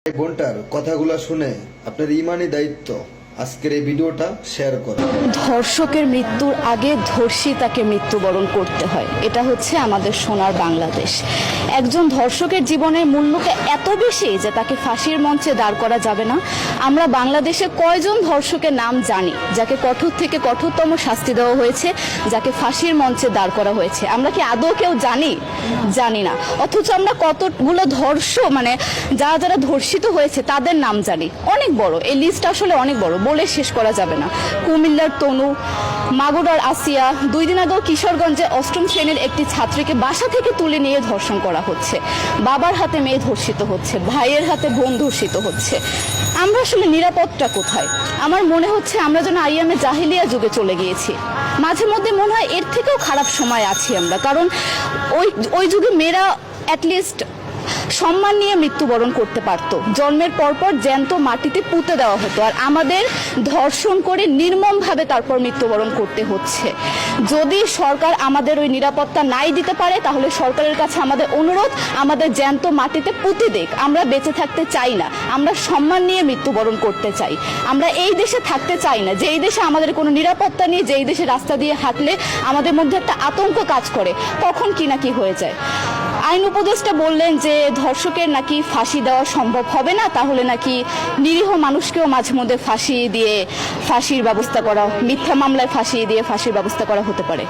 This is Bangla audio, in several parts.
এই বোনটার কথাগুলো শুনে আপনার ইমানি দায়িত্ব আজকের এই ভিডিওটা শেয়ার করা। ধর্ষকের মৃত্যুর আগে ধর্ষিতাকে মৃত্যুবরণ করতে হয়, এটা হচ্ছে আমাদের সোনার বাংলাদেশ। একজন ধর্ষকের জীবনের মূল্যটা এত বেশি যে তাকে ফাঁসির মঞ্চে দাঁড় করা যাবে না। আমরা বাংলাদেশে কয়জন ধর্ষকের নাম জানি যাকে কঠোর থেকে কঠোরতম শাস্তি দেওয়া হয়েছে, যাকে ফাঁসির মঞ্চে দাঁড় করা হয়েছে? আমরা কি আদৌ কেউ জানি? জানি না। অথচ আমরা কতগুলো যারা যারা ধর্ষিত হয়েছে তাদের নাম জানি, অনেক বড়। এই লিস্ট আসলে অনেক বড়, বলে শেষ করা যাবে না। কুমিল্লার তনু, মাগুরার আসিয়া, 2 দিন আগেও কিশোরগঞ্জে 8ম শ্রেণীর একটি ছাত্রীকে বাসা থেকে তুলে নিয়ে ধর্ষণ করা হচ্ছে। বাবার হাতে মেয়ে ধর্ষিত হচ্ছে, ভাইয়ের হাতে বোন ধর্ষিত হচ্ছে। আমরা আসলে নিরাপদটা কোথায়? আমার মনে হচ্ছে আমরা যেন আইয়ামে জাহিলিয়া যুগে চলে গিয়েছি। মাঝে মধ্যে মনে হয় এর থেকেও খারাপ সময় আছি আমরা, কারণ ওই যুগে মেয়েরা অ্যাটলিস্ট সম্মান নিয়ে মৃত্যুবরণ করতে পারতো। জন্মের পরপর জ্যান্ত মাটিতে পুঁতে দেওয়া হতো, আর আমাদের ধর্ষণ করে নির্মমভাবে তারপর মৃত্যুবরণ করতে হচ্ছে। যদি সরকার আমাদের ওই নিরাপত্তা নাই দিতে পারে, তাহলে সরকারের কাছে আমাদের অনুরোধ, আমাদের জ্যান্ত মাটিতে পুঁতে দেখ। আমরা বেঁচে থাকতে চাই না, আমরা সম্মান নিয়ে মৃত্যুবরণ করতে চাই। আমরা এই দেশে থাকতে চাই না যে এই দেশে আমাদের কোনো নিরাপত্তা নেই, যে এই দেশে রাস্তা দিয়ে হাঁটলে আমাদের মধ্যে একটা আতঙ্ক কাজ করে, কখন কি না কি হয়ে যায়। আইন উপদেষ্টা বললেন যে ধর্ষকের নাকি ফাঁসি দেওয়া সম্ভব হবে না, তাহলে নাকি নিরীহ মানুষকেও মাঝে মধ্যে ফাঁসিয়ে দিয়ে ফাঁসির ব্যবস্থা করা, মিথ্যা মামলায় ফাঁসিয়ে দিয়ে ফাঁসির ব্যবস্থা করা হতে পারে।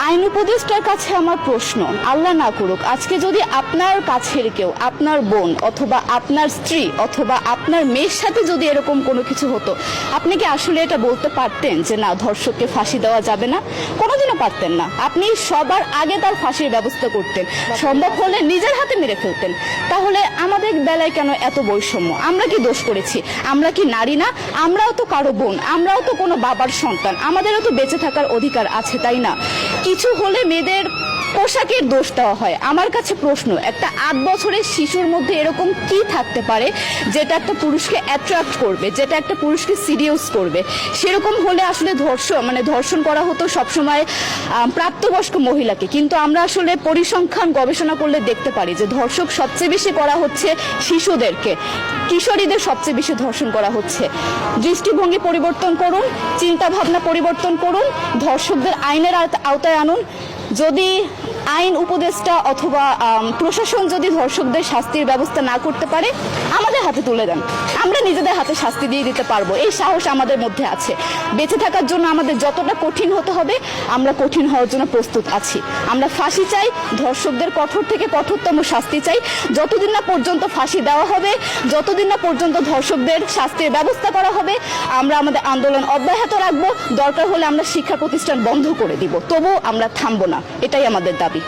আইন উপদেষ্টার কাছে আমার প্রশ্ন, আল্লাহ না করুক আজকে যদি আপনার কাছের কেউ, আপনার বোন অথবা আপনার স্ত্রী অথবা আপনার মেয়ের সাথে যদি এরকম কোনো কিছু হতো, আপনি কি আসলে এটা বলতে পারতেন যে না, ধর্ষককে ফাঁসি দেওয়া যাবে না? কোনোদিনও পারতেন না। আপনি সবার আগে তার ফাঁসির ব্যবস্থা করতেন, সম্ভব হলে নিজের হাতে মেরে ফেলতেন। তাহলে আমাদের বেলায় কেন এত বৈষম্য? আমরা কি দোষ করেছি? আমরা কি নারী না? আমরাও তো কারো বোন, আমরাও তো কোনো বাবার সন্তান, আমাদেরও তো বেঁচে থাকার অধিকার আছে, তাই না? কিছু হলে মেয়েদের পোশাকের দোষ দেওয়া হয়। আমার কাছে প্রশ্ন, একটা 8 বছরের শিশুর মধ্যে এরকম কি থাকতে পারে যেটা একটা পুরুষকে অ্যাট্রাক্ট করবে, যেটা একটা পুরুষকে সিরিয়াস করবে? সেরকম হলে আসলে ধর্ষণ করা হতো সবসময় প্রাপ্তবয়স্ক মহিলাকে। কিন্তু আমরা আসলে পরিসংখ্যান গবেষণা করলে দেখতে পারি যে ধর্ষক সবচেয়ে বেশি করা হচ্ছে শিশুদেরকে, কিশোরীদের সবচেয়ে বেশি ধর্ষণ করা হচ্ছে। দৃষ্টিভঙ্গি পরিবর্তন করুন, চিন্তা ভাবনা পরিবর্তন করুন, ধর্ষকদের আইনের আওতায় আনুন। যদি আইন উপদেষ্টা অথবা প্রশাসন যদি ধর্ষকদের শাস্তির ব্যবস্থা না করতে পারে, আমাদের হাতে তুলে দেন, আমরা নিজেদের হাতে শাস্তি দিয়ে দিতে পারবো। এই সাহস আমাদের মধ্যে আছে। বেঁচে থাকার জন্য আমাদের যতটা কঠিন হতে হবে, আমরা কঠিন হওয়ার জন্য প্রস্তুত আছি। আমরা ফাঁসি চাই, ধর্ষকদের কঠোর থেকে কঠোরতম শাস্তি চাই। যতদিন না পর্যন্ত ফাঁসি দেওয়া হবে, যতদিন না পর্যন্ত ধর্ষকদের শাস্তির ব্যবস্থা করা হবে, আমরা আমাদের আন্দোলন অব্যাহত রাখবো। দরকার হলে আমরা শিক্ষা প্রতিষ্ঠান বন্ধ করে দিব, তবুও আমরা থামবো না। এটাই আমাদের দাবি।